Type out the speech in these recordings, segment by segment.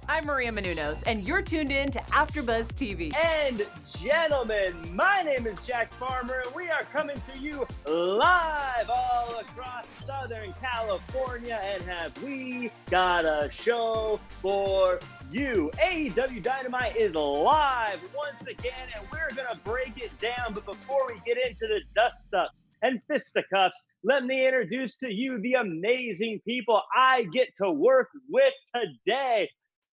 I'm Maria Menounos, and you're tuned in to AfterBuzz TV. And gentlemen, my name is Jack Farmer, and we are coming to you live all across Southern California. And have we got a show for you? AEW Dynamite is live once again, and we're going to break it down. But before we get into the dust-ups and fisticuffs, let me introduce to you the amazing people I get to work with today.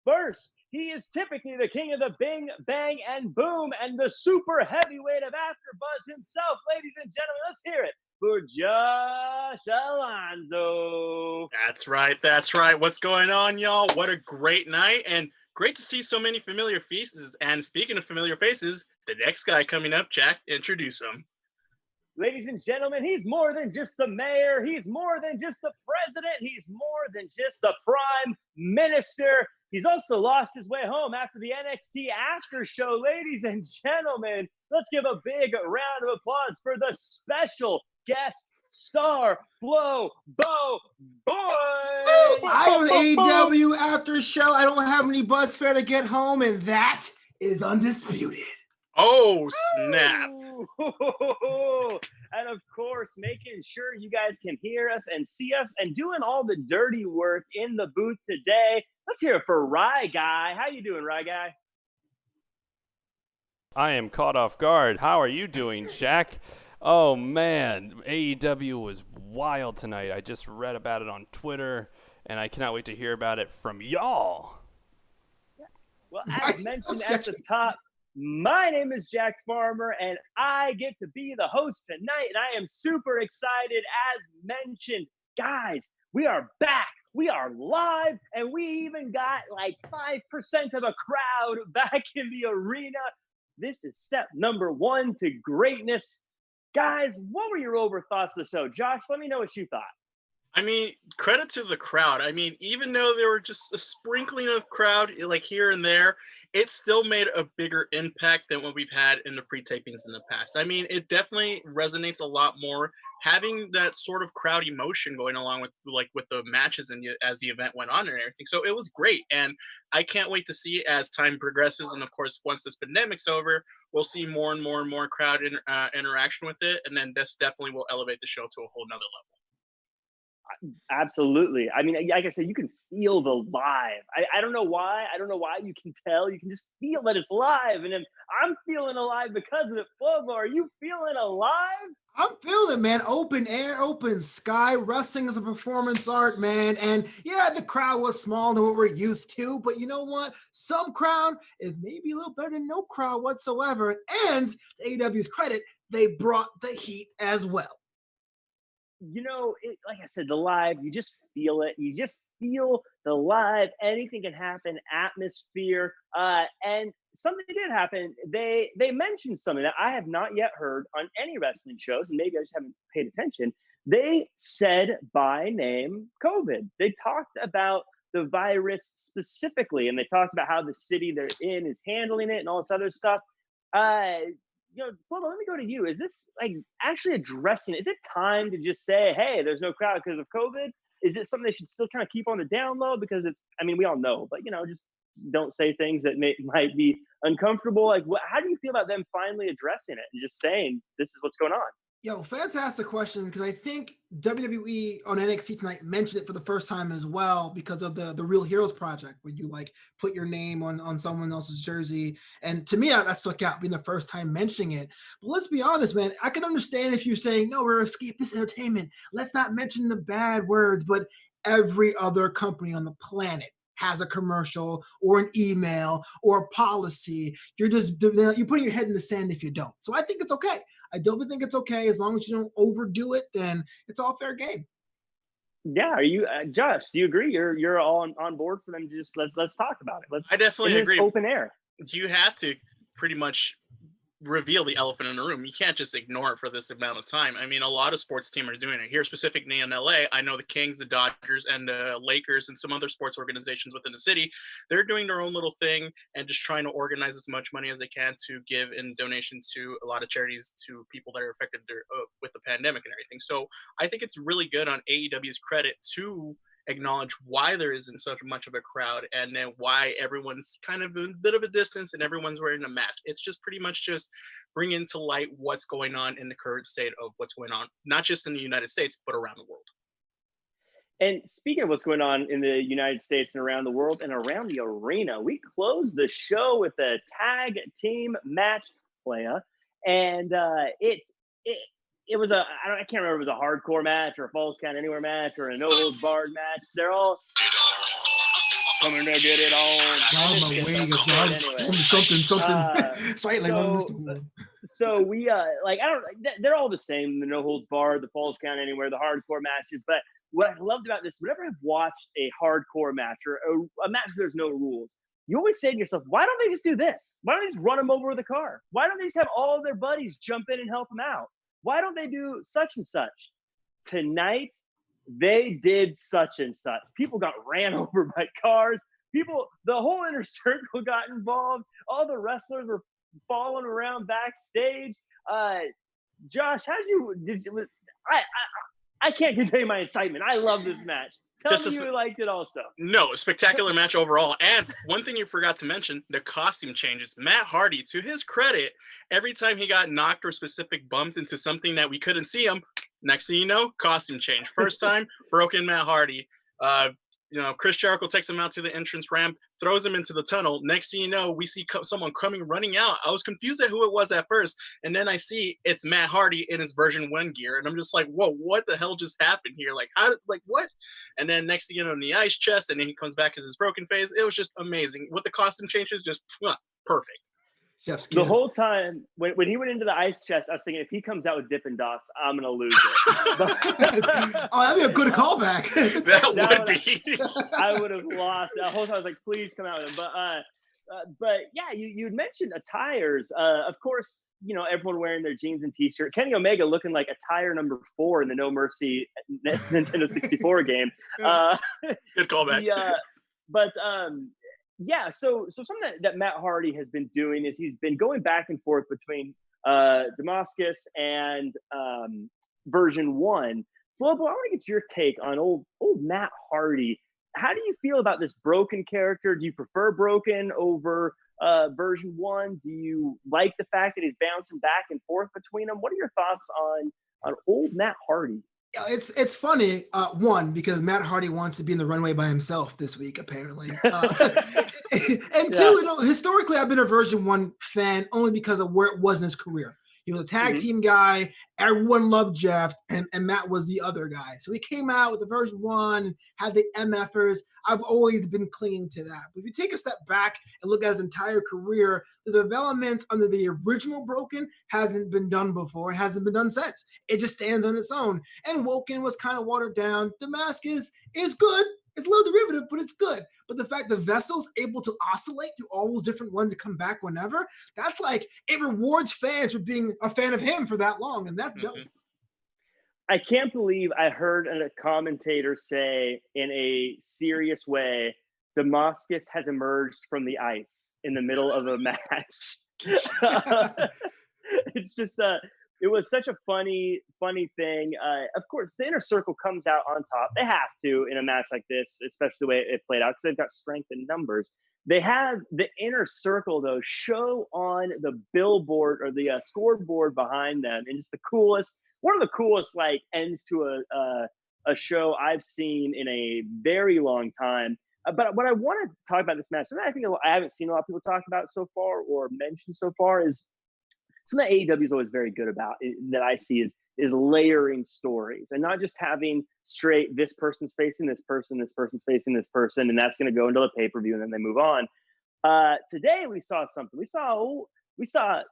First, he is typically the king of the bing, bang, and boom, and the super heavyweight of AfterBuzz himself. Ladies and gentlemen, let's hear it for Josh Alonzo. That's right. What's going on, y'all? What a great night, and great to see so many familiar faces. And speaking of familiar faces, the next guy coming up, Jack, introduce him. Ladies and gentlemen, he's more than just the mayor. He's more than just the president. He's more than just the prime minister. He's also lost his way home after the NXT after show. Ladies and gentlemen, let's give a big round of applause for the special guest star, Flo Bo Boy. I am AEW after show. I don't have any bus fare to get home, and that is undisputed. Oh, snap. And of course, making sure you guys can hear us and see us and doing all the dirty work in the booth today. Let's hear it for Rye Guy. How you doing, Rye Guy? I am caught off guard. How are you doing, Jack? Oh, man. AEW was wild tonight. I just read about it on Twitter, and I cannot wait to hear about it from y'all. Well, as mentioned at the top, my name is Jack Farmer, and I get to be the host tonight, and I am super excited. As mentioned, guys, we are back. We are live, and we even got like 5% of a crowd back in the arena. This is step number one to greatness. Guys, what were your over thoughts of the show? Josh, let me know what you thought. I mean, credit to the crowd. I mean, even though there were just a sprinkling of crowd, like here and there, it still made a bigger impact than what we've had in the pre-tapings in the past. I mean, it definitely resonates a lot more having that sort of crowd emotion going along with the matches and as the event went on and everything. So it was great, and I can't wait to see as time progresses. And of course, once this pandemic's over, we'll see more and more and more crowd interaction with it, and then this definitely will elevate the show to a whole nother level. Absolutely. I mean, like I said, you can feel the live. I don't know why. I don't know why you can tell. You can just feel that it's live. And then I'm feeling alive because of it. Flobo, are you feeling alive? I'm feeling it, man. Open air, open sky. Wrestling is a performance art, man. And yeah, the crowd was small than what we're used to. But you know what? Some crowd is maybe a little better than no crowd whatsoever. And to AEW's credit, they brought the heat as well. You know, like I said, the live, you just feel it. You just feel the live. Anything can happen. Atmosphere. And something did happen. They mentioned something that I have not yet heard on any wrestling shows, and maybe I just haven't paid attention. They said by name COVID. They talked about the virus specifically, and they talked about how the city they're in is handling it and all this other stuff. Flo, let me go to you. Is this like actually addressing? Is it time to just say, hey, there's no crowd because of COVID? Is it something they should still kind of keep on the down low? Because I mean, we all know, but just don't say things that might be uncomfortable. Like, how do you feel about them finally addressing it and just saying, this is what's going on? Yo, fantastic question, because I think WWE on NXT tonight mentioned it for the first time as well because of the Real Heroes project, where you like put your name on someone else's jersey. And to me, that stuck out being the first time mentioning it. But let's be honest, man, I can understand if you're saying, no, we're escapist entertainment. Let's not mention the bad words, but every other company on the planet has a commercial or an email or a policy. You're putting your head in the sand if you don't. So I think it's okay. I don't think it's okay. As long as you don't overdo it, then it's all fair game. Yeah, are you, Josh? Do you agree? You're all on board for them? Just let's talk about it. I definitely agree. Open air. You have to pretty much reveal the elephant in the room. You can't just ignore it for this amount of time. I mean, a lot of sports teams are doing it. Here, specifically in LA, I know the Kings, the Dodgers, and the Lakers, and some other sports organizations within the city, they're doing their own little thing and just trying to organize as much money as they can to give in donation to a lot of charities to people that are affected with the pandemic and everything. So I think it's really good on AEW's credit to acknowledge why there isn't so much of a crowd, and then why everyone's kind of in a bit of a distance and everyone's wearing a mask. It's just pretty much just bringing to light what's going on in the current state of what's going on, not just in the United States, but around the world. And speaking of what's going on in the United States and around the world and around the arena, we closed the show with a tag team match, Playa, and it was I can't remember if it was a hardcore match or a Falls Count Anywhere match or a no holds barred match. They're all coming to get it on. So we they're all the same, the no holds barred, the Falls Count Anywhere, the hardcore matches. But what I loved about this, whenever I've watched a hardcore match or a match where there's no rules, you always say to yourself, why don't they just do this? Why don't they just run them over with a car? Why don't they just have all of their buddies jump in and help them out? Why don't they do such and such? Tonight, they did such and such. People got ran over by cars. The whole inner circle got involved. All the wrestlers were falling around backstage. Josh, I can't contain my excitement. I love this match. Tell me you liked it also. No, spectacular match overall. And one thing you forgot to mention, the costume changes. Matt Hardy, to his credit, every time he got knocked or specific bumped into something that we couldn't see him, next thing you know, costume change. First time, broken Matt Hardy. Chris Jericho takes him out to the entrance ramp, throws him into the tunnel. Next thing you know, we see someone running out. I was confused at who it was at first, and then I see it's Matt Hardy in his version 1 gear, and I'm just like, whoa, what the hell just happened here? What? And then next thing you know, in the ice chest, and then he comes back as his broken face. It was just amazing. With the costume changes, just perfect. The whole time when he went into the ice chest, I was thinking, if he comes out with Dippin' Dots, I'm gonna lose it. That'd be a good callback. that would be. I would have lost. The whole time I was like, please come out with him. But yeah, you mentioned attires. Of course, everyone wearing their jeans and t-shirt. Kenny Omega looking like attire number 4 in the No Mercy Nintendo 64 game. Good callback. Yeah, so something that Matt Hardy has been doing is he's been going back and forth between Damascus and version 1. Flobo, I want to get your take on old Matt Hardy. How do you feel about this Broken character? Do you prefer Broken over version 1? Do you like the fact that he's bouncing back and forth between them? What are your thoughts on old Matt Hardy? It's funny, one, because Matt Hardy wants to be in the runway by himself this week, apparently. And two, historically, I've been a version 1 fan only because of where it was in his career. He was a tag team guy. Everyone loved Jeff, and Matt was the other guy. So he came out with the version 1, had the MFers. I've always been clinging to that. But if you take a step back and look at his entire career, the development under the original Broken hasn't been done before. It hasn't been done since. It just stands on its own. And Woken was kind of watered down. Damascus is good. It's a little derivative, but it's good. But the fact the Vessel's able to oscillate through all those different ones and come back whenever, that's like, it rewards fans for being a fan of him for that long, and that's dope. I can't believe I heard a commentator say in a serious way, Damascus has emerged from the ice in the middle of a match. It's just it was such a funny thing. Of course, the Inner Circle comes out on top. They have to in a match like this, especially the way it played out, because they've got strength in numbers. They have the Inner Circle, though, show on the billboard or the scoreboard behind them, and it's one of the coolest ends to a show I've seen in a very long time. But what I want to talk about this match, and I think I haven't seen a lot of people talk about so far or mention so far, is something that AEW is always very good about that I see is layering stories and not just having straight, this person's facing this person, this person's facing this person, and that's going to go into the pay-per-view and then they move on. Today we saw something. We saw,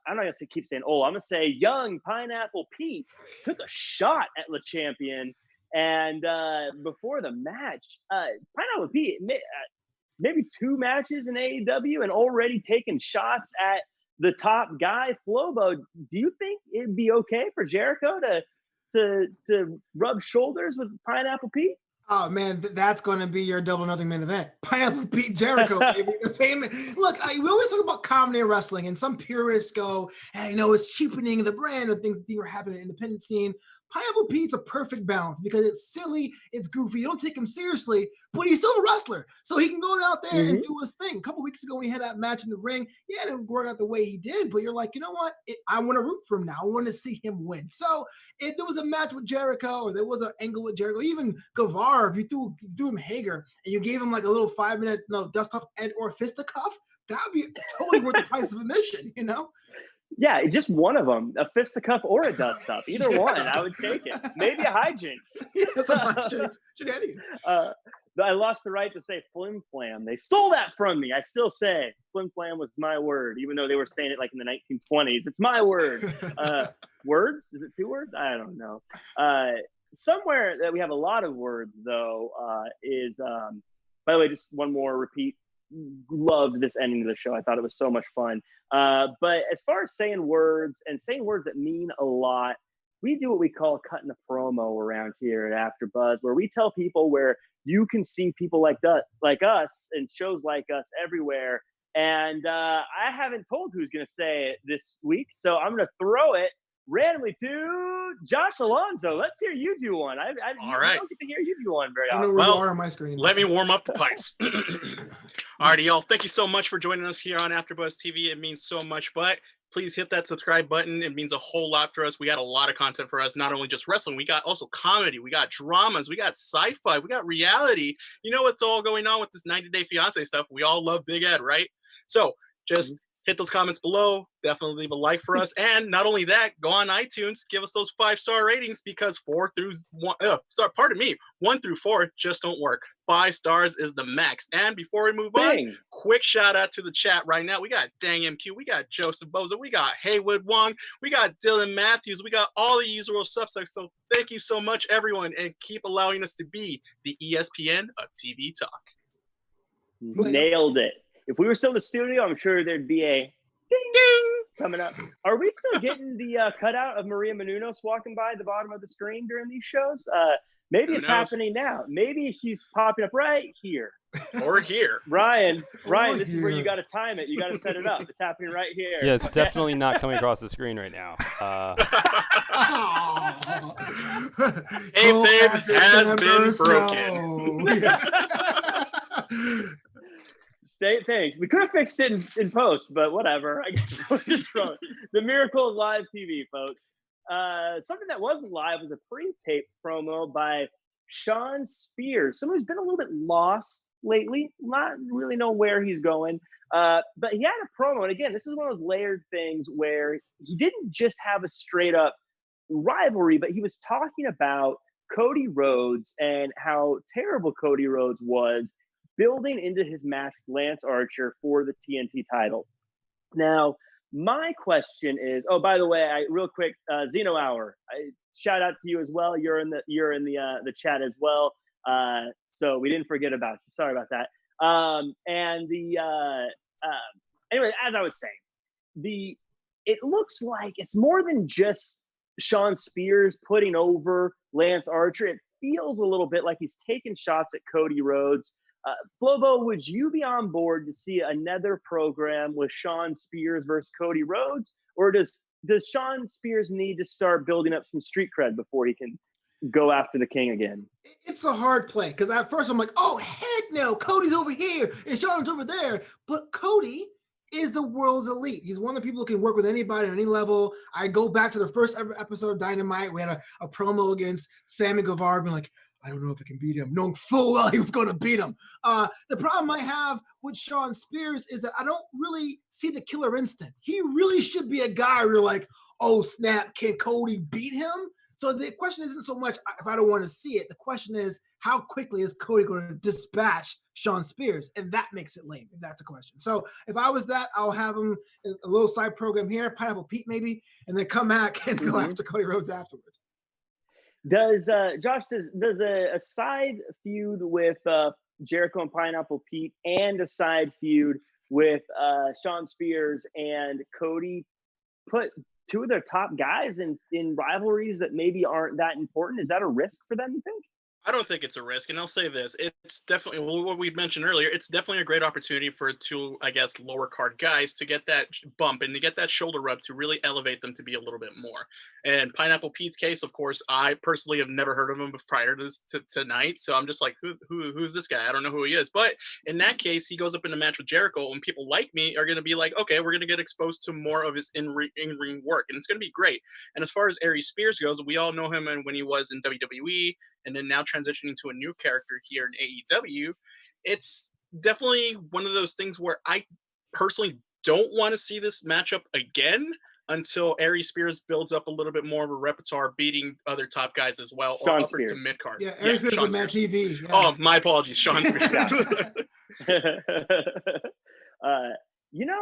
I'm not going to keep saying, I'm going to say young Pineapple Pete took a shot at Le Champion. And before the match, Pineapple Pete, maybe 2 matches in AEW and already taking shots at the top guy. Flobo, do you think it'd be okay for Jericho to rub shoulders with Pineapple Pete? Oh man, that's going to be your Double or Nothing main event. Pineapple Pete Jericho, baby. Look, we always talk about comedy and wrestling, and some purists go, "Hey, it's cheapening the brand of things that were happening in the independent scene." Pineapple Pete's a perfect balance because it's silly, it's goofy, you don't take him seriously, but he's still a wrestler. So he can go out there and do his thing. A couple weeks ago when he had that match in the ring, yeah, it didn't work out the way he did, but you're like, you know what? I want to root for him now. I want to see him win. So if there was a match with Jericho or there was an angle with Jericho, even Guevara, if you threw him Hager and you gave him like a little 5-minute dust up and or fisticuff, that would be totally worth the price of admission, you know? Yeah, just one of them, a fisticuff or a dust up. Either one, I would take it. Maybe a hijinks. Yeah, some hijinks. Shenanigans. I lost the right to say flim flam. They stole that from me. I still say flim flam was my word, even though they were saying it like in the 1920s. It's my word. Words? Is it 2 words? I don't know. Somewhere that we have a lot of words, though, is, by the way, just one more repeat. Loved this ending of the show. I thought it was so much fun. But as far as saying words that mean a lot, we do what we call cutting a promo around here at AfterBuzz, where we tell people where you can see people like us and shows like us everywhere. And I haven't told who's going to say it this week, so I'm going to throw it randomly to Josh Alonso. Let's hear you do one. I don't get to hear you do one very often. I know where you are on my screen. Let me warm up the pipes. Alrighty, y'all. Thank you so much for joining us here on AfterBuzz TV. It means so much, but please hit that subscribe button. It means a whole lot for us. We got a lot of content for us, not only just wrestling. We got also comedy. We got dramas. We got sci-fi. We got reality. You know what's all going on with this 90 Day Fiance stuff. We all love Big Ed, right? So just hit those comments below. Definitely leave a like for us. And not only that, go on iTunes, give us those 5-star ratings because 1 through 4 just don't work. 5 stars is the max. And before we move on, quick shout out to the chat right now. We got Dang MQ, we got Joseph Boza, we got Haywood Wong, we got Dylan Matthews, we got all the usual suspects. So thank you so much, everyone, and keep allowing us to be the ESPN of TV talk. Nailed it. If we were still in the studio, I'm sure there'd be a ding ding coming up. Are we still getting the cutout of Maria Menounos walking by the bottom of the screen during these shows? Maybe it's happening now. Maybe she's popping up right here. Or here. Ryan, this is where you got to time it. You got to set it up. It's happening right here. Yeah, it's definitely not coming across the screen right now. Kayfabe has been broken. Thanks. We could have fixed it in post, but whatever. I guess we'll just throw it. The miracle of live TV, folks. Something that wasn't live was a pre-taped promo by Sean Spears, someone who's been a little bit lost lately, not really know where he's going. But he had a promo, and again, this is one of those layered things where he didn't just have a straight up rivalry, but he was talking about Cody Rhodes and how terrible Cody Rhodes was building into his match with Lance Archer for the TNT title. Now, my question is, oh, by the way, real quick, Zeno Hour, shout out to you as well. You're in the chat as well. So we didn't forget about you. Sorry about that. Anyway, as I was saying, it looks like it's more than just Sean Spears putting over Lance Archer. It feels a little bit like he's taking shots at Cody Rhodes. Flobo, would you be on board to see another program with Sean Spears versus Cody Rhodes? Or does Sean Spears need to start building up some street cred before he can go after the king again? It's a hard play because at first I'm like, oh, heck no, Cody's over here and Sean's over there. But Cody is the world's elite. He's one of the people who can work with anybody on any level. I go back to the first ever episode of Dynamite. We had a promo against Sammy Guevara being like, I don't know if I can beat him, knowing full well he was going to beat him. The problem I have with Sean Spears is that I don't really see the killer instinct. He really should be a guy where you're like, oh, snap, can Cody beat him? So the question isn't so much if I don't want to see it. The question is, how quickly is Cody going to dispatch Sean Spears? And that makes it lame, if that's a question. So if I was that, I'll have him in a little side program here, Pineapple Pete maybe, and then come back and go after Cody Rhodes afterwards. Does Josh, does a side feud with Jericho and Pineapple Pete and a side feud with Sean Spears and Cody put two of their top guys in rivalries that maybe aren't that important? Is that a risk for them, you think? I don't think it's a risk, and I'll say this: it's definitely what we mentioned earlier. It's definitely a great opportunity for two, I guess, lower card guys to get that bump and to get that shoulder rub to really elevate them to be a little bit more. And Pineapple Pete's case, of course, I personally have never heard of him prior to tonight, so I'm just like, who's this guy? I don't know who he is. But in that case, he goes up in a match with Jericho, and people like me are going to be like, okay, we're going to get exposed to more of his in-ring work, and it's going to be great. And as far as Aries Spears goes, we all know him and when he was in WWE and then now transitioning to a new character here in AEW, it's definitely one of those things where I personally don't want to see this matchup again until Aries Spears builds up a little bit more of a repertoire, beating other top guys as well, or Sean upper Spears. to mid card. Yeah, Aries Spears Sean with Matt Spears. TV. Yeah. Oh, my apologies, Sean Spears.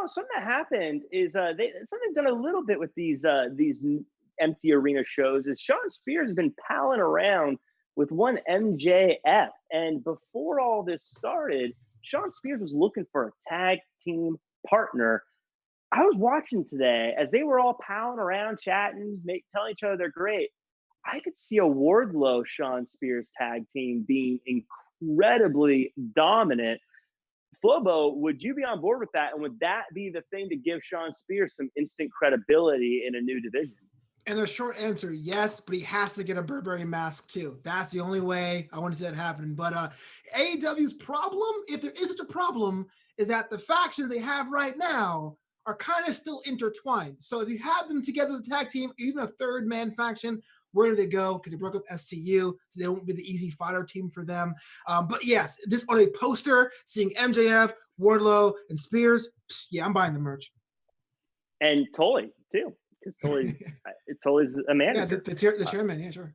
Something that happened is something done a little bit with these empty arena shows is Sean Spears has been palling around with one MJF, and before all this started, Sean Spears was looking for a tag team partner. I was watching today as they were all palling around, chatting, telling each other they're great. I could see a Wardlow Sean Spears tag team being incredibly dominant. Flobo, would you be on board with that? And would that be the thing to give Sean Spears some instant credibility in a new division? And a short answer, yes, but he has to get a Burberry mask too. That's the only way I want to see that happen. But AEW's problem, if there is such a problem, is that the factions they have right now are kind of still intertwined. So if you have them together as a tag team, even a third man faction, where do they go? Because they broke up SCU, so they won't be the easy fodder team for them. But yes, just on a poster, seeing MJF, Wardlow, and Spears, yeah, I'm buying the merch. And Tully too, because Tully's a manager. Yeah, the chairman, yeah, sure.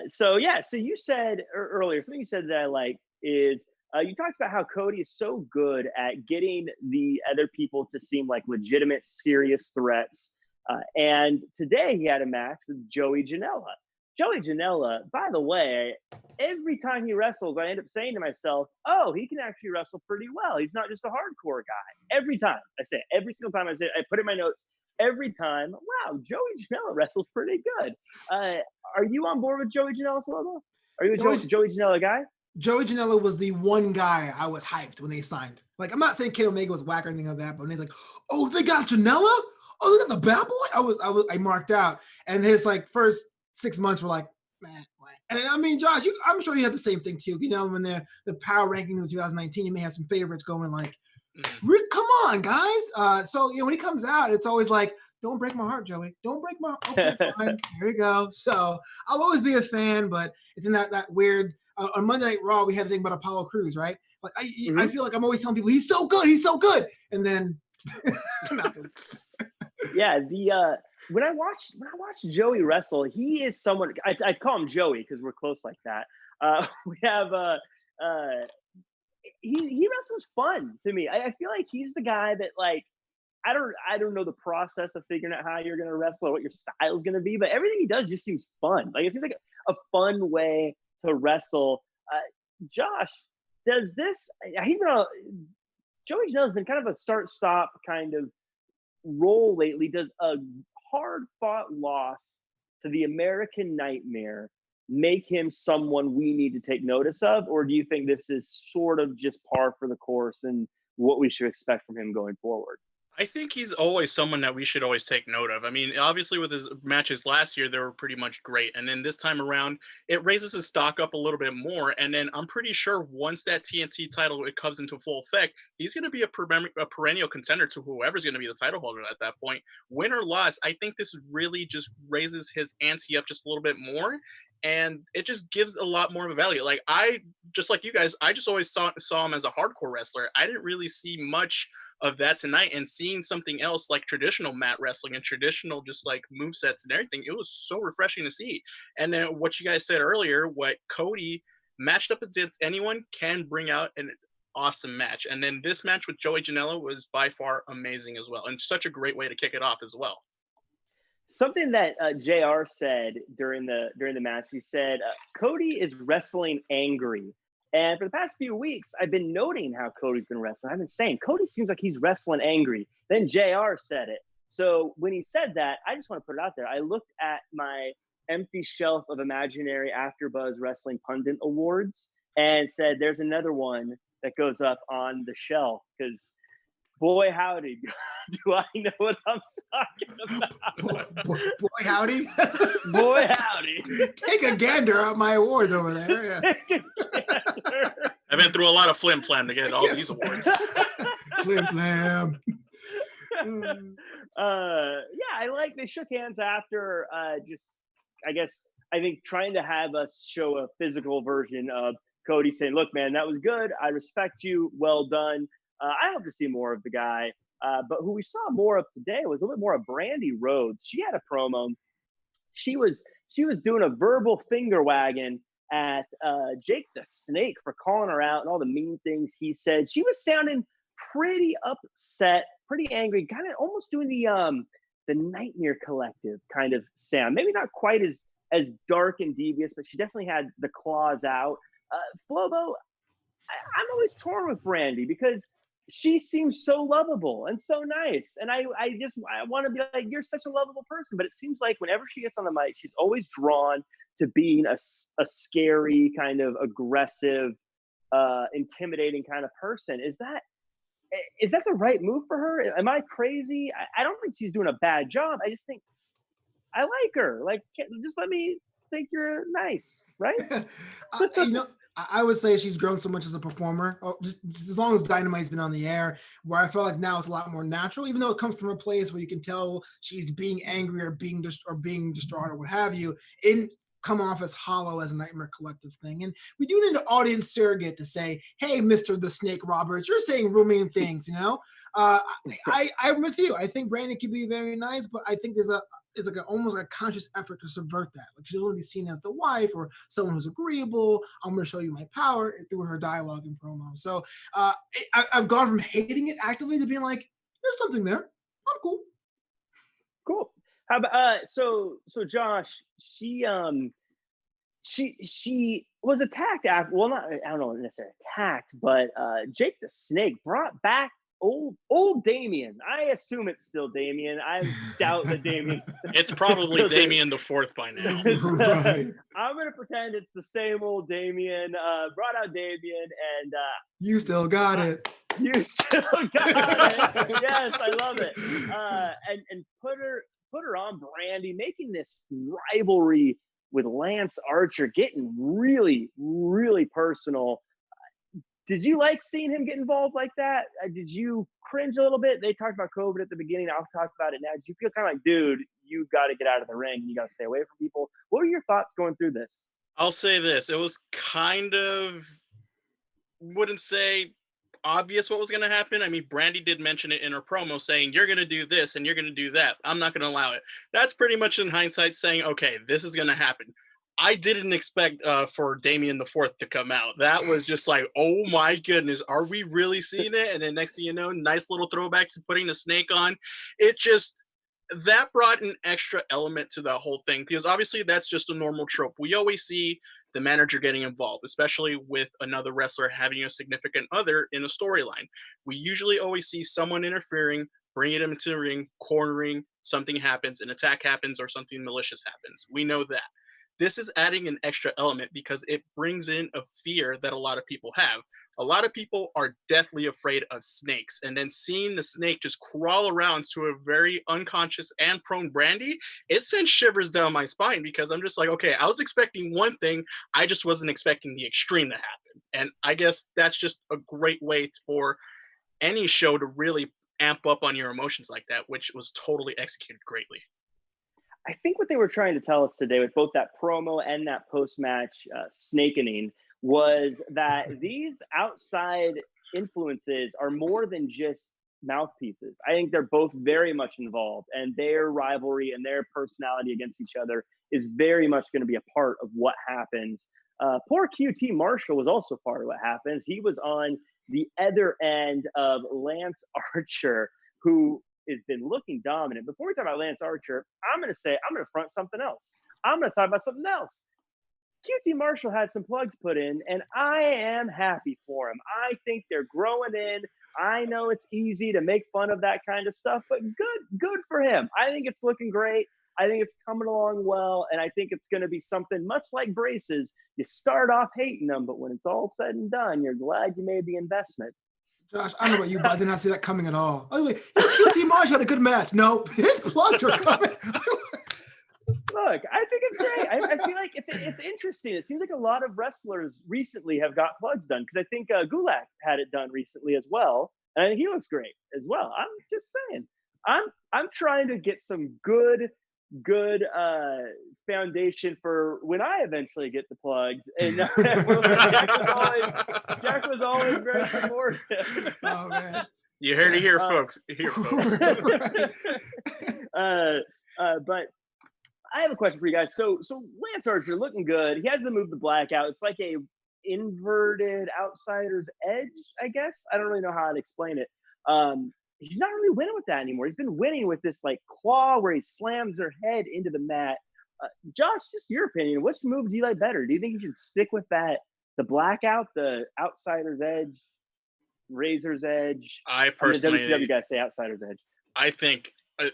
So you said earlier, something you said that I like is you talked about how Cody is so good at getting the other people to seem like legitimate, serious threats. And today he had a match with Joey Janella. Joey Janella, by the way, every time he wrestles, I end up saying to myself, oh, he can actually wrestle pretty well. He's not just a hardcore guy. Every time I say it, every single time I say it, I put in my notes, every time, wow, Joey Janella wrestles pretty good. Are you on board with Joey Janella, Flobo? Are you a Joey Janella guy? Joey Janela was the one guy I was hyped when they signed. Like, I'm not saying Kid Omega was whack or anything like that, but when they're like, oh, they got Janela? Oh, they got the bad boy? I marked out. And his first 6 months were like, man. And I mean, Josh, I'm sure you had the same thing too. You know, when the power rankings of 2019, you may have some favorites going like, come on, guys. So when he comes out, it's always like, don't break my heart, Joey. Don't break my heart. Okay, fine. Here we go. So I'll always be a fan, but it's in that weird. On Monday Night Raw, we had to think about Apollo Crews, right? Like I feel like I'm always telling people he's so good, and then yeah. When I watch Joey wrestle, he is someone I call him Joey because we're close like that. We have he wrestles fun to me. I feel like he's the guy that I don't know the process of figuring out how you're gonna wrestle or what your style is gonna be, but everything he does just seems fun. Like it seems like a fun way to wrestle. Josh, does this? Joey Janela's been kind of a start-stop kind of role lately. Does a hard-fought loss to the American Nightmare make him someone we need to take notice of, or do you think this is sort of just par for the course and what we should expect from him going forward? I think he's always someone that we should always take note of. I mean, obviously with his matches last year, they were pretty much great. And then this time around, it raises his stock up a little bit more. And then I'm pretty sure once that TNT title it comes into full effect, he's going to be a perennial contender to whoever's going to be the title holder at that point. Win or loss, I think this really just raises his ante up just a little bit more. And it just gives a lot more of a value. Like just like you guys, I just always saw him as a hardcore wrestler. I didn't really see much of that tonight, and seeing something else like traditional mat wrestling and traditional just like movesets and everything, it was so refreshing to see. And then what you guys said earlier, what Cody matched up against anyone can bring out an awesome match. And then this match with Joey Janela was by far amazing as well, and such a great way to kick it off as well. Something that JR said during the match, he said, Cody is wrestling angry. And for the past few weeks, I've been noting how Cody's been wrestling. I've been saying, Cody seems like he's wrestling angry. Then JR said it. So when he said that, I just want to put it out there. I looked at my empty shelf of imaginary AfterBuzz Wrestling Pundit Awards and said, "There's another one that goes up on the shelf." Because, boy, howdy, do I know what I'm talking about? Boy howdy. Boy, howdy. Take a gander at my awards over there. Yeah. I've been through a lot of flim flam to get all these awards. Flim flam. Yeah, they shook hands after I think trying to have us show a physical version of Cody saying, "Look, man, that was good. I respect you. Well done." I hope to see more of the guy. But who we saw more of today was a little bit more of Brandi Rhodes. She had a promo. She was doing a verbal finger wagging at Jake the Snake for calling her out and all the mean things he said. She was sounding pretty upset, pretty angry, kind of almost doing the Nightmare Collective kind of sound. Maybe not quite as dark and devious, but she definitely had the claws out. Flobo, I'm always torn with Brandi because she seems so lovable and so nice. And I want to be like, you're such a lovable person. But it seems like whenever she gets on the mic, she's always drawn to being a scary, kind of aggressive, intimidating kind of person. Is that the right move for her? Am I crazy? I don't think she's doing a bad job. I just think I like her. Like, just let me think you're nice, right? I would say she's grown so much as a performer, just as long as Dynamite's been on the air, where I feel like now it's a lot more natural, even though it comes from a place where you can tell she's being angry or being distraught or what have you. It didn't come off as hollow as a Nightmare Collective thing. And we do need an audience surrogate to say, "Hey, Mr. the Snake Roberts, you're saying real mean things," I'm with you. I think Brandi could be very nice, but I think it's like almost like a conscious effort to subvert that. Like, she doesn't want to be seen as the wife or someone who's agreeable. I'm going to show you my power through her dialogue and promo. So I've gone from hating it actively to being like, there's something there. I'm cool. Cool. How about so Josh? She was attacked after. Well, not, I don't know necessarily attacked, but Jake the Snake brought back old Damien. I assume it's still Damien. I doubt that Damien's. It's probably Damien the Fourth by now. Right. I'm gonna pretend it's the same old Damien. Brought out Damien, and you still got it. You still got it. Yes, I love it. And put her on Brandi, making this rivalry with Lance Archer getting really, really personal. Did you like seeing him get involved like that? Did you cringe a little bit? They talked about COVID at the beginning. I'll talk about it now. Did you feel kind of like, dude, you got to get out of the ring. You got to stay away from people. What were your thoughts going through this? I'll say this. It was kind of, wouldn't say obvious what was going to happen. I mean, Brandi did mention it in her promo saying, you're going to do this and you're going to do that. I'm not going to allow it. That's pretty much in hindsight saying, okay, this is going to happen. I didn't expect for Damien the Fourth to come out. That was just like, oh my goodness, are we really seeing it? And then next thing you know, nice little throwback to putting the snake on. It just, that brought an extra element to the whole thing, because obviously that's just a normal trope. We always see the manager getting involved, especially with another wrestler having a significant other in a storyline. We usually always see someone interfering, bringing him into the ring, cornering, something happens, an attack happens, or something malicious happens. We know that. This is adding an extra element because it brings in a fear that a lot of people have. A lot of people are deathly afraid of snakes, and then seeing the snake just crawl around to a very unconscious and prone Brandi, it sends shivers down my spine, because I'm just like, okay, I was expecting one thing, I just wasn't expecting the extreme to happen. And I guess that's just a great way for any show to really amp up on your emotions like that, which was totally executed greatly. I think what they were trying to tell us today with both that promo and that post-match snakening was that these outside influences are more than just mouthpieces. I think they're both very much involved, and their rivalry and their personality against each other is very much going to be a part of what happens. Poor QT Marshall was also part of what happens. He was on the other end of Lance Archer, who has been looking dominant. Before we talk about Lance Archer, I'm going to front something else. I'm going to talk about something else. QT Marshall had some plugs put in, and I am happy for him. I think they're growing in. I know it's easy to make fun of that kind of stuff, but good for him. I think it's looking great. I think it's coming along well, and I think it's going to be something much like braces. You start off hating them, but when it's all said and done, you're glad you made the investment. Josh, I don't know about you, but I did not see that coming at all. I was like, QT Marshall had a good match. No, his plugs are coming. Look, I think it's great. I feel like it's interesting. It seems like a lot of wrestlers recently have got plugs done, because I think Gulak had it done recently as well, and he looks great as well. I'm just saying, I'm trying to get some good foundation for when I eventually get the plugs. And Jack was always very supportive. Oh man, You heard it here, folks. Here, folks. But I have a question for you guys. So Lance Archer looking good. He has the move the blackout. It's like a inverted outsider's edge, I guess. I don't really know how to explain it. He's not really winning with that anymore. He's been winning with this like claw where he slams their head into the mat. Josh, just your opinion. Which move do you like better? Do you think you should stick with that, the blackout, the outsider's edge, razor's edge? I personally, the WCW guys say outsider's edge. I think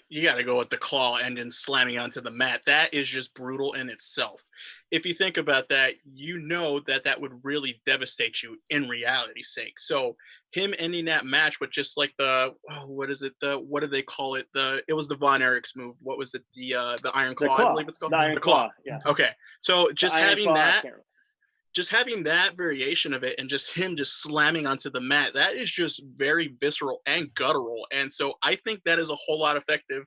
you got to go with the claw and then slamming onto the mat. That is just brutal in itself. If you think about that, you know that would really devastate you in reality's sake. So him ending that match with just like what do they call it? It was the Von Erichs move. What was it? The Iron Claw, I believe it's called. The Iron Claw. Yeah. Okay. So just having that. Just having that variation of it and just him just slamming onto the mat, that is just very visceral and guttural. And so I think that is a whole lot effective.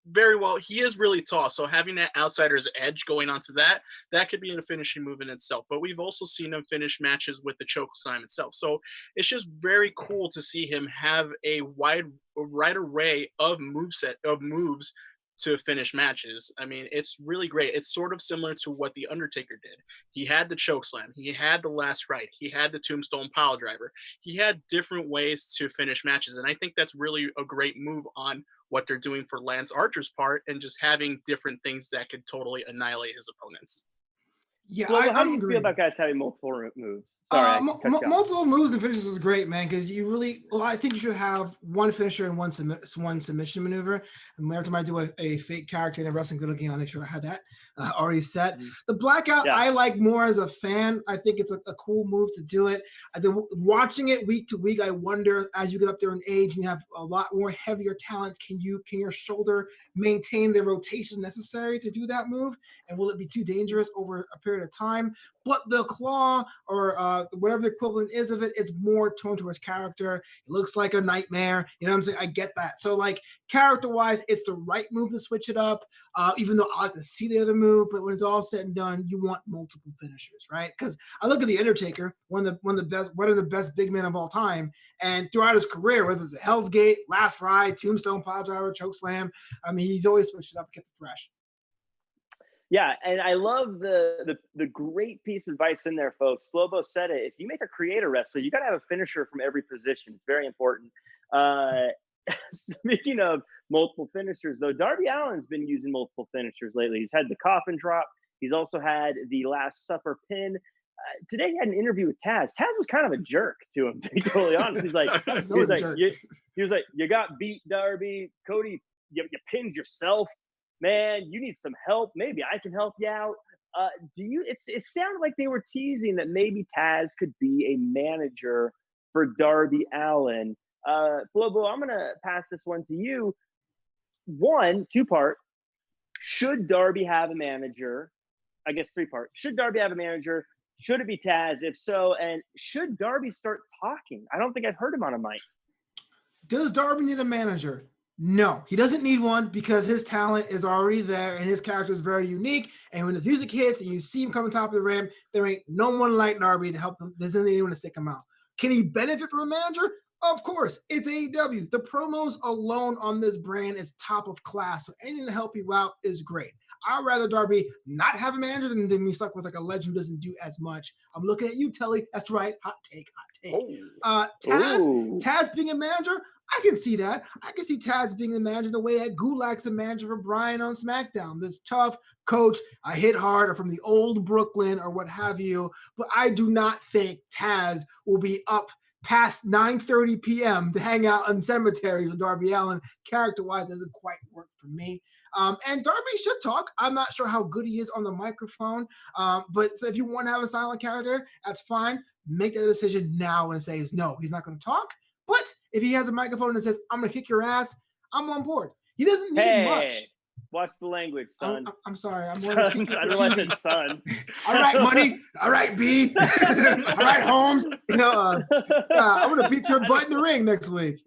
Very well. He is really tall. So having that outsider's edge going onto that could be a finishing move in itself. But we've also seen him finish matches with the choke slam itself. So it's just very cool to see him have a wide array of moves to finish matches. I mean, it's really great. It's sort of similar to what The Undertaker did. He had the chokeslam. He had the last ride. He had the tombstone pile driver. He had different ways to finish matches. And I think that's really a great move on what they're doing for Lance Archer's part, and just having different things that could totally annihilate his opponents. Yeah, well, how do you feel about guys having multiple moves? Sorry, multiple moves and finishes is great, man. Because I think you should have one finisher and one submission maneuver. And every time I do a fake character in a wrestling video game, I'll make sure I had that already set. Mm-hmm. The blackout, I like more as a fan. I think it's a cool move to do it. Watching it week to week, I wonder, as you get up there in age and you have a lot more heavier talents, can your shoulder maintain the rotation necessary to do that move? And will it be too dangerous over a period of time? But the claw, or whatever the equivalent is of it, it's more toned towards character. It looks like a nightmare. You know what I'm saying? I get that. So like character-wise, it's the right move to switch it up, even though I like to see the other move. But when it's all said and done, you want multiple finishers, right? Because I look at The Undertaker, one of the best big men of all time. And throughout his career, whether it's a Hell's Gate, Last Ride, Tombstone Pile Driver, Chokeslam, I mean, he's always switched it up to get the fresh. Yeah, and I love the great piece of advice in there, folks. Flobo said it. If you make a creator wrestler, you got to have a finisher from every position. It's very important. Speaking of multiple finishers, though, Darby Allin's been using multiple finishers lately. He's had the coffin drop. He's also had the Last Supper pin. Today he had an interview with Taz. Taz was kind of a jerk to him, to be totally honest. He was like, you got beat, Darby. Cody, you pinned yourself. Man, you need some help. Maybe I can help you out. It sounded like they were teasing that maybe Taz could be a manager for Darby Allin. Flobo, I'm gonna pass this one to you. Two-part. Should Darby have a manager? I guess three-part. Should Darby have a manager? Should it be Taz? If so, and should Darby start talking? I don't think I've heard him on a mic. Does Darby need a manager? No, he doesn't need one, because his talent is already there and his character is very unique. And when his music hits and you see him coming top of the rim, there ain't no one like Darby to help him. There isn't anyone to stick him out. Can he benefit from a manager? Of course. It's AEW. The promos alone on this brand is top of class. So anything to help you out is great. I'd rather Darby not have a manager than be stuck with like a legend who doesn't do as much. I'm looking at you, Telly. That's right. Hot take. Taz being a manager, I can see that. I can see Taz being the manager the way that Gulak's the manager for Bryan on SmackDown. This tough coach, I hit hard, or from the old Brooklyn or what have you. But I do not think Taz will be up past 9:30 p.m. to hang out in cemeteries with Darby Allin. Character-wise, doesn't quite work for me. And Darby should talk. I'm not sure how good he is on the microphone. But so if you want to have a silent character, that's fine. Make that decision now and say no, he's not going to talk. But if he has a microphone that says, I'm going to kick your ass, I'm on board. He doesn't need much. Watch the language, son. I'm sorry. I'm son, going to kick I your don't like his son. All right, Money. All right, B. All right, Holmes. I'm going to beat your butt in the ring next week.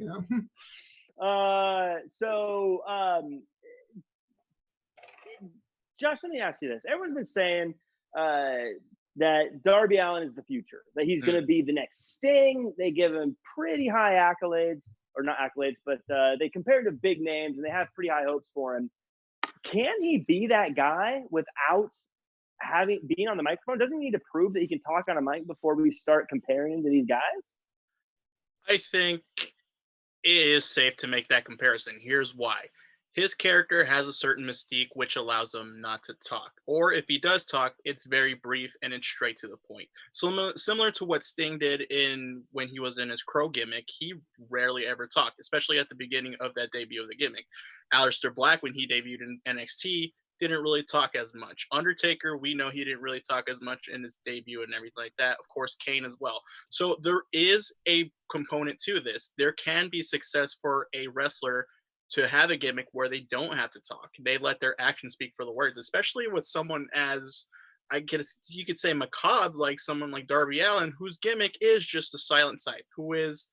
Josh, let me ask you this. Everyone's been saying that Darby Allin is the future, that he's going to be the next Sting. They give him pretty high accolades, or not accolades, but they compare him to big names, and they have pretty high hopes for him. Can he be that guy without being on the microphone? Doesn't he need to prove that he can talk on a mic before we start comparing him to these guys? I think it is safe to make that comparison. Here's why. His character has a certain mystique which allows him not to talk. Or if he does talk, it's very brief and it's straight to the point. Similar to what Sting did when he was in his Crow gimmick, he rarely ever talked, especially at the beginning of that debut of the gimmick. Aleister Black, when he debuted in NXT, didn't really talk as much. Undertaker, we know he didn't really talk as much in his debut and everything like that. Of course, Kane as well. So there is a component to this. There can be success for a wrestler to have a gimmick where they don't have to talk. They let their actions speak for the words, especially with someone as, you could say, macabre, like someone like Darby Allin, whose gimmick is just the silent type, who is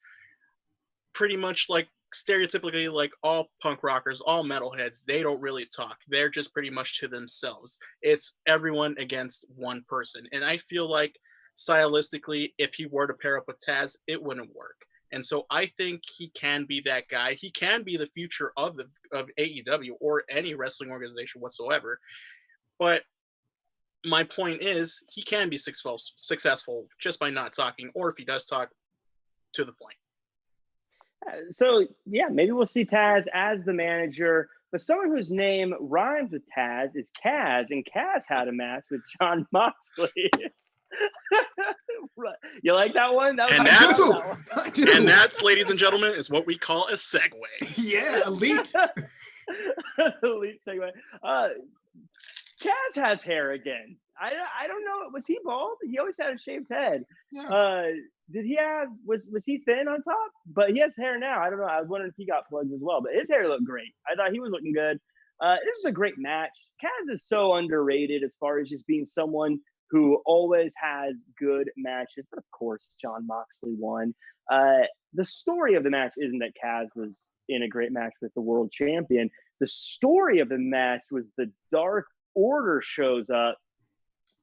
pretty much like stereotypically like all punk rockers, all metalheads. They don't really talk. They're just pretty much to themselves. It's everyone against one person. And I feel like stylistically, if he were to pair up with Taz, it wouldn't work. And so I think he can be that guy. He can be the future of AEW or any wrestling organization whatsoever. But my point is, he can be successful just by not talking, or if he does talk, to the point. So, yeah, maybe we'll see Taz as the manager. But someone whose name rhymes with Taz is Kaz, and Kaz had a match with Jon Moxley. You like that one? And that's, ladies and gentlemen, is what we call a segue. Yeah, elite. Elite segue. Kaz has hair again. I don't know. Was he bald? He always had a shaved head. Yeah. Did he have? Was he thin on top? But he has hair now. I don't know. I was wondering if he got plugs as well. But his hair looked great. I thought he was looking good. It was a great match. Kaz is so underrated as far as just being someone who always has good matches. But of course, Jon Moxley won. The story of the match isn't that Kaz was in a great match with the world champion. The story of the match was the Dark Order shows up,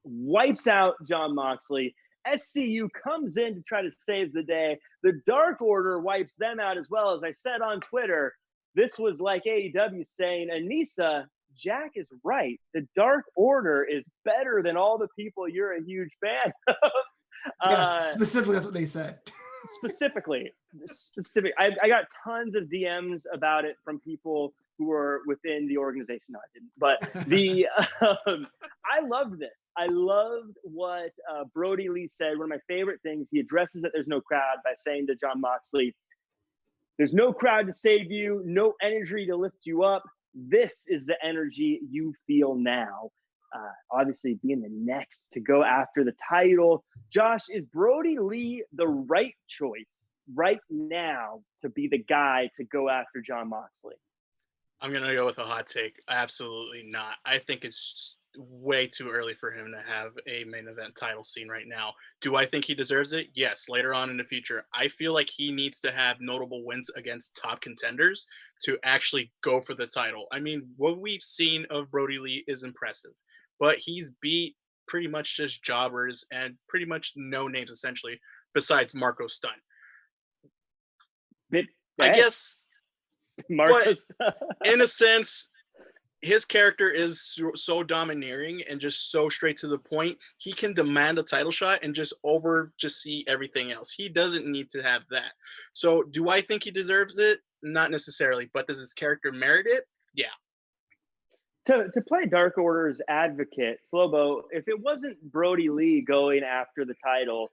wipes out Jon Moxley. SCU comes in to try to save the day. The Dark Order wipes them out as well. As I said on Twitter, this was like AEW saying, Anissa, Jack is right. The Dark Order is better than all the people you're a huge fan of. Yes, specifically, that's what they said. Specific. I got tons of DMs about it from people who were within the organization. No, I didn't. But I loved this. I loved what Brody Lee said. One of my favorite things, he addresses that there's no crowd by saying to Jon Moxley, there's no crowd to save you, no energy to lift you up. This is the energy you feel now. Obviously, being the next to go after the title. Josh, is Brody Lee the right choice right now to be the guy to go after Jon Moxley? I'm going to go with a hot take. Absolutely not. I think it's just way too early for him to have a main event title scene right now. Do I think he deserves it? Yes, later on in the future. I feel like he needs to have notable wins against top contenders to actually go for the title. I mean, what we've seen of Brody Lee is impressive, but he's beat pretty much just jobbers and pretty much no names essentially besides Marco Stunt. I guess Marco Stunt. In a sense, his character is so domineering and just so straight to the point. He can demand a title shot and just see everything else. He doesn't need to have that. So do I think he deserves it? Not necessarily, but does his character merit it? Yeah. To play Dark Order's advocate, Flobo, if it wasn't Brody Lee going after the title,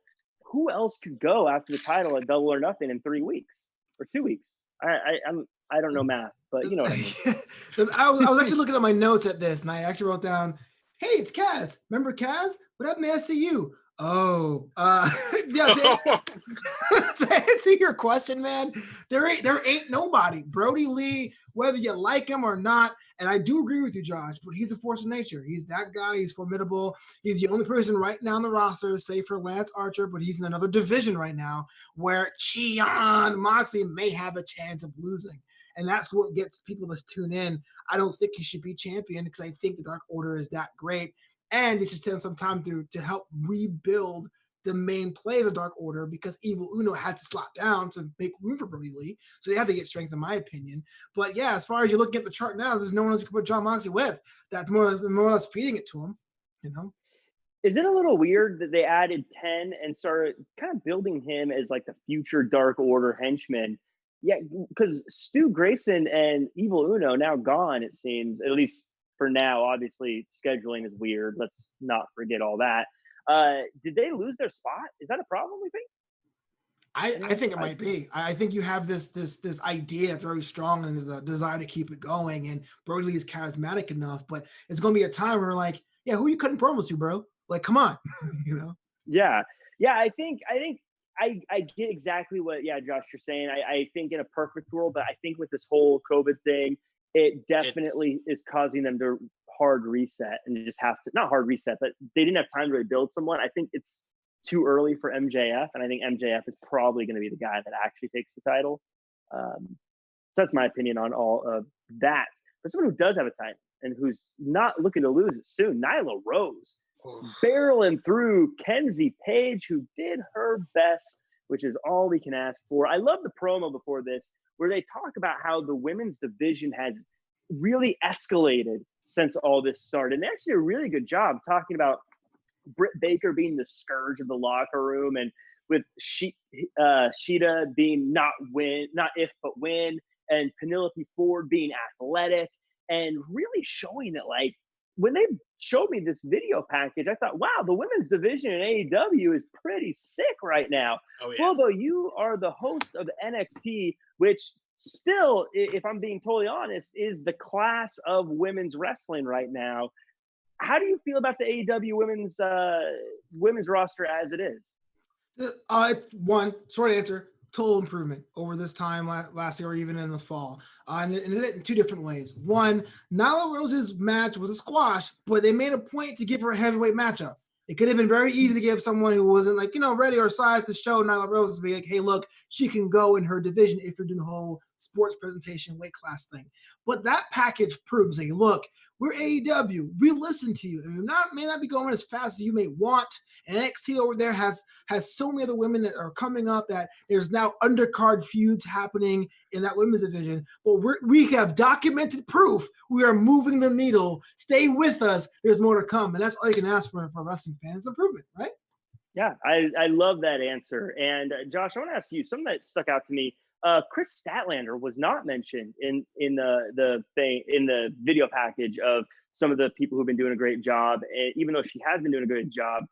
who else could go after the title at Double or Nothing in 3 weeks or 2 weeks? I don't know math, but you know what I mean. I was actually looking at my notes at this, and I actually wrote down, "Hey, it's Kaz. Remember Kaz? What up, man? I see you." Oh, yeah. To answer your question, man, there ain't nobody. Brody Lee, whether you like him or not, and I do agree with you, Josh, but he's a force of nature. He's that guy. He's formidable. He's the only person right now on the roster, save for Lance Archer, but he's in another division right now where Moxley may have a chance of losing. And that's what gets people to tune in. I don't think he should be champion because I think the Dark Order is that great. And it should take some time to help rebuild the main play of the Dark Order because Evil Uno had to slot down to make room for Brody Lee. So they had to get strength, in my opinion. But yeah, as far as you look at the chart now, there's no one else you can put John Moxley with. That's more or less feeding it to him, you know? Is it a little weird that they added 10 and started kind of building him as like the future Dark Order henchman? Yeah, because Stu Grayson and Evil Uno now gone, it seems, at least for now. Obviously, scheduling is weird. Let's not forget all that. Did they lose their spot? Is that a problem, we think? I think it might be. I think you have this idea that's very strong and there's a desire to keep it going. And Brody Lee is charismatic enough, but it's going to be a time where like, yeah, who you cutting promos to, bro? Like, come on, you know? Yeah. I think I get exactly what, Josh, you're saying. I think in a perfect world, but I think with this whole COVID thing, it definitely is causing them to hard reset and just have to, not hard reset, but they didn't have time to really build someone. I think it's too early for MJF, and I think MJF is probably going to be the guy that actually takes the title. So that's my opinion on all of that. But someone who does have a title and who's not looking to lose it soon, Nyla Rose, barreling through Kenzie Page, who did her best, which is all we can ask for. I love the promo before this where they talk about how the women's division has really escalated since all this started. And they actually did a really good job talking about Britt Baker being the scourge of the locker room, and with Sheeta being not if but when, and Penelope Ford being athletic, and really showing that, like, when they showed me this video package, I thought, wow, the women's division in AEW is pretty sick right now. Oh, yeah. Flobo, you are the host of NXT, which still, if I'm being totally honest, is the class of women's wrestling right now. How do you feel about the AEW women's roster as it is? One short answer: total improvement over this time last year, or even in the fall. And in two different ways. One, Nyla Rose's match was a squash, but they made a point to give her a heavyweight matchup. It could have been very easy to give someone who wasn't like, ready or size to show Nyla Rose to be like, hey, look, she can go in her division if you're doing the whole sports presentation weight class thing. But that package proves, hey, look, we're AEW. We listen to you. And we may not be going as fast as you may want. And NXT over there has so many other women that are coming up that there's now undercard feuds happening in that women's division. But we have documented proof we are moving the needle. Stay with us. There's more to come. And that's all you can ask for a wrestling fan. It's improvement, right? Yeah, I love that answer. And Josh, I want to ask you something that stuck out to me. Chris Statlander was not mentioned in the video package of some of the people who've been doing a great job, even though she has been doing a great job.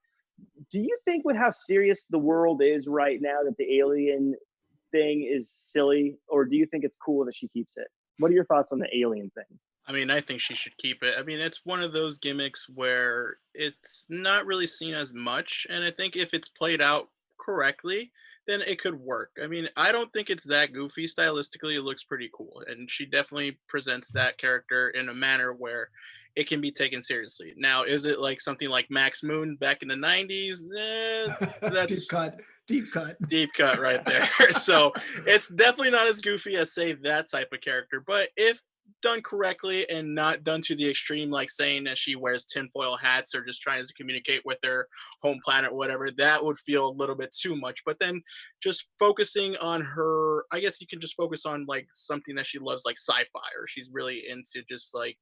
Do you think with how serious the world is right now that the alien thing is silly, or do you think it's cool that she keeps it? What are your thoughts on the alien thing? I mean, I think she should keep it. I mean, it's one of those gimmicks where it's not really seen as much, and I think if it's played out correctly, then it could work. I mean, I don't think it's that goofy. Stylistically, it looks pretty cool, and she definitely presents that character in a manner where it can be taken seriously. Now, is it like something like Max Moon back in the 90s? That's deep cut right there. So it's definitely not as goofy as, say, that type of character. But if done correctly and not done to the extreme, like saying that she wears tinfoil hats or just trying to communicate with her home planet or whatever, that would feel a little bit too much. But then just focusing on her, I guess you can just focus on like something that she loves, like sci-fi, or she's really into just like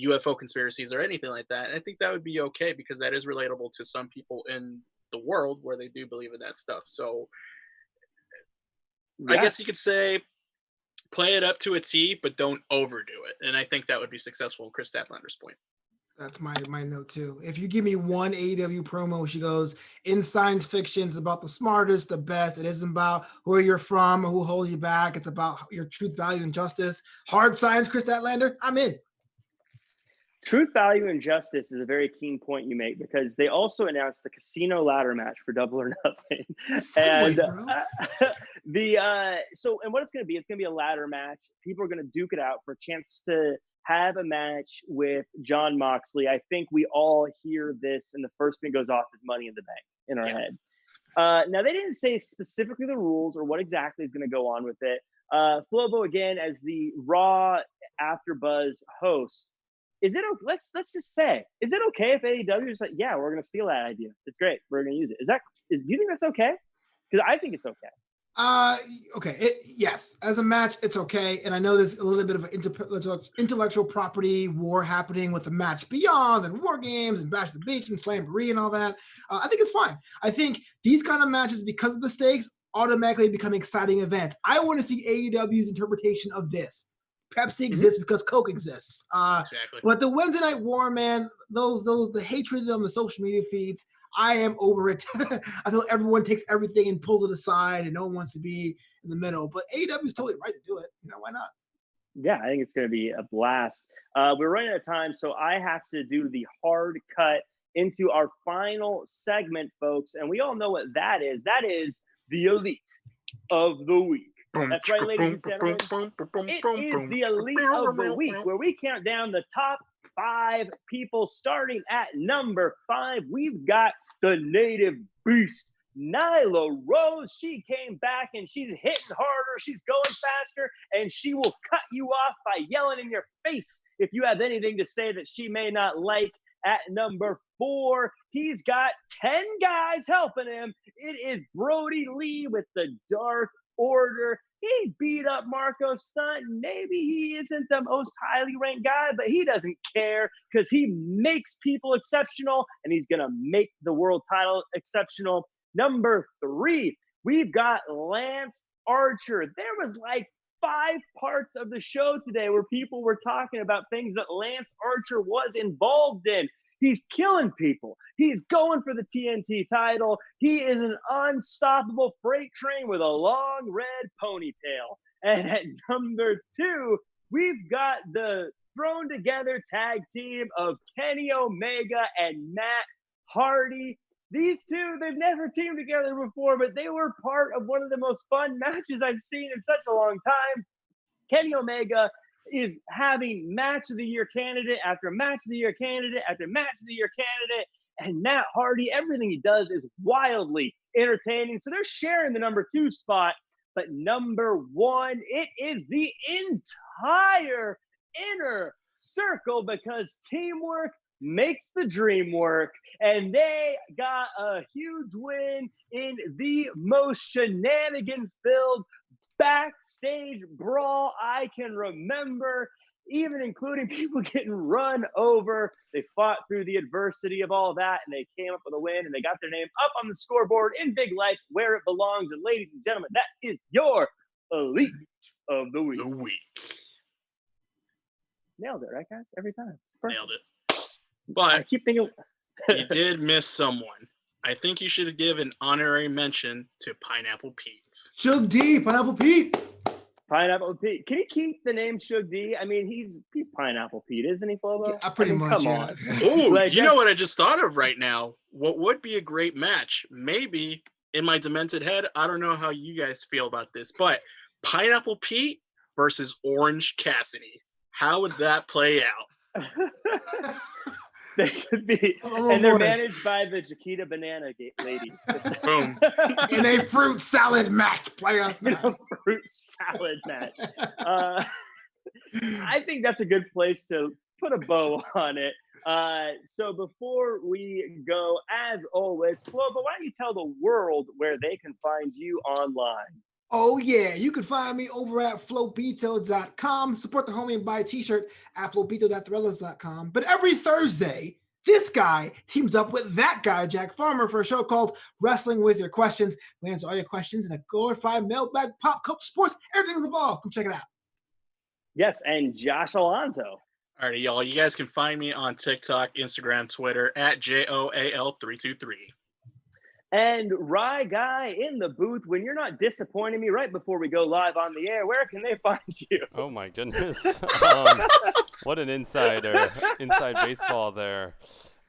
UFO conspiracies or anything like that. And I think that would be okay, because that is relatable to some people in the world where they do believe in that stuff. So yeah. I guess you could say play it up to a T, but don't overdo it. And I think that would be successful in Chris Statlander's point. That's my note too. If you give me one AEW promo, she goes, in science fiction, it's about the smartest, the best. It isn't about where you're from or who holds you back. It's about your truth, value, and justice. Hard science, Chris Statlander, I'm in. Truth, value, and justice is a very keen point you make, because they also announced the casino ladder match for Double or Nothing. Segues, bro. And what it's going to be a ladder match. People are going to duke it out for a chance to have a match with Jon Moxley. I think we all hear this, and the first thing goes off is Money in the Bank in our head. Now, they didn't say specifically the rules or what exactly is going to go on with it. Flobo, again, as the Raw AfterBuzz host, is it? Let's just say, is it okay if AEW is like, yeah, we're going to steal that idea. It's great. We're going to use it. Do you think that's okay? Because I think it's okay. Okay. Yes, as a match, it's okay. And I know there's a little bit of an intellectual property war happening with the Match Beyond and War Games and Bash at the Beach and Slamboree and all that. I think it's fine. I think these kind of matches, because of the stakes, automatically become exciting events. I want to see AEW's interpretation of this. Pepsi exists because Coke exists. Exactly. But the Wednesday Night War, man, the hatred on the social media feeds, I am over it. I feel everyone takes everything and pulls it aside, and no one wants to be in the middle. But AEW is totally right to do it. Why not? Yeah, I think it's going to be a blast. We're running out of time, so I have to do the hard cut into our final segment, folks. And we all know what that is. That is the Elite of the Week. That's right, ladies and gentlemen. It is the Elite of the Week, where we count down the top 5 people. Starting at number 5, we've got the native beast, Nyla Rose. She came back and she's hitting harder, she's going faster, and she will cut you off by yelling in your face if you have anything to say that she may not like. At number 4, he's got 10 guys helping him. It is Brody Lee with the Dark Order. He beat up Marco Stunt. Maybe he isn't the most highly ranked guy, but he doesn't care, because he makes people exceptional, and he's going to make the world title exceptional. Number 3, we've got Lance Archer. There was like 5 parts of the show today where people were talking about things that Lance Archer was involved in. He's killing people. He's going for the TNT title. He is an unstoppable freight train with a long red ponytail. And at number 2, we've got the thrown together tag team of Kenny Omega and Matt Hardy. These two, they've never teamed together before, but they were part of one of the most fun matches I've seen in such a long time. Kenny Omega is having match of the year candidate after match of the year candidate after match of the year candidate. And Matt Hardy, everything he does is wildly entertaining. So they're sharing the number 2 spot. But number 1, it is the entire inner circle, because teamwork makes the dream work. And they got a huge win in the most shenanigan-filled backstage brawl I can remember, even including people getting run over. They fought through the adversity of all that, and they came up with a win, and they got their name up on the scoreboard in big lights where it belongs. And ladies and gentlemen, that is your Elite of the Week. Nailed it, right, guys? Every time. Nailed it. But I keep thinking you did miss someone. I think you should give an honorary mention to Pineapple Pete. Shug D, Pineapple Pete. Pineapple Pete. Can you keep the name Shug D? I mean, he's Pineapple Pete, isn't he, Flobo? Yeah, pretty much. Come yeah. on. Oh, you know what I just thought of right now? What would be a great match? Maybe in my demented head, I don't know how you guys feel about this, but Pineapple Pete versus Orange Cassidy. How would that play out? They could be, and they're managed by the Chiquita Banana lady. Boom. In a fruit salad match, player. In a fruit salad match. I think that's a good place to put a bow on it. So before we go, as always, Flo, but why don't you tell the world where they can find you online? Oh, yeah. You can find me over at flobito.com. Support the homie and buy a t-shirt at flobito.thrillers.com. But every Thursday, this guy teams up with that guy, Jack Farmer, for a show called Wrestling With Your Questions. We answer all your questions in a glorified mailbag, pop culture, sports, everything's involved. Come check it out. Yes, and Josh Alonso. Alrighty, y'all. You guys can find me on TikTok, Instagram, Twitter at JOAL323. And Rye Guy in the booth, when you're not disappointing me right before we go live on the air, where can they find you? Oh my goodness. What an inside baseball there.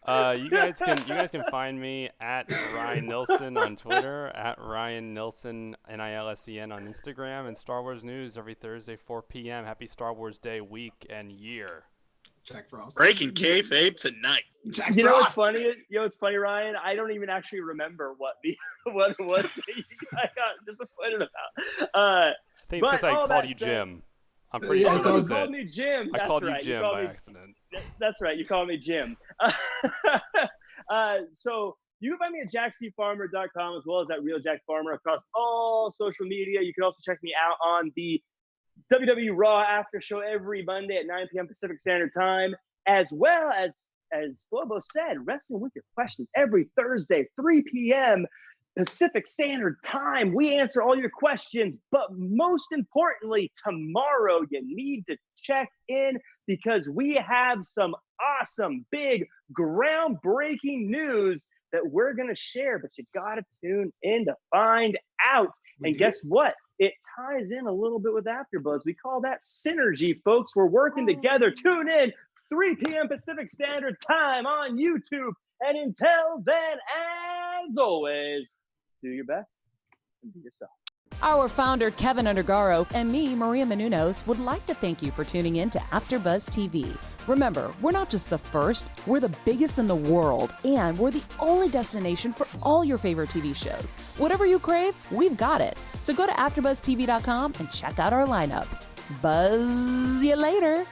You guys can find me at Ryan Nilsson on Twitter, at Ryan Nilsson NILSEN on Instagram, and Star Wars News every Thursday 4 p.m. Happy Star Wars Day, week, and year. Jack Frost. Breaking kayfabe tonight. Jack You know what's Frost. funny? Ryan? I don't even actually remember what what it was that I got disappointed about. I think it's because I all called that you said- Jim. I'm pretty Yeah, sure that You was called it. me Jim. I That's called right. you Jim called by me- accident. That's right. You call me Jim. So you can find me at jackcfarmer.com as well as at Real Jack Farmer across all social media. You can also check me out on the WWE Raw After Show every Monday at 9 p.m. Pacific Standard Time, as well as Flobo said, Wrestling with Your Questions every Thursday, 3 p.m. Pacific Standard Time. We answer all your questions, but most importantly, tomorrow you need to check in because we have some awesome, big, groundbreaking news that we're going to share, but you got to tune in to find out. And guess what? It ties in a little bit with AfterBuzz. We call that synergy, folks. We're working together. Tune in 3 p.m. Pacific Standard Time on YouTube. And until then, as always, do your best and be yourself. Our founder, Keven Undergaro, and me, Maria Menounos, would like to thank you for tuning in to AfterBuzz TV. Remember, we're not just the first, we're the biggest in the world, and we're the only destination for all your favorite TV shows. Whatever you crave, we've got it. So go to AfterBuzzTV.com and check out our lineup. Buzz you later.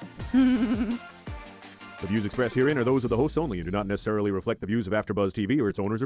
The views expressed herein are those of the hosts only and do not necessarily reflect the views of AfterBuzz TV or its owners or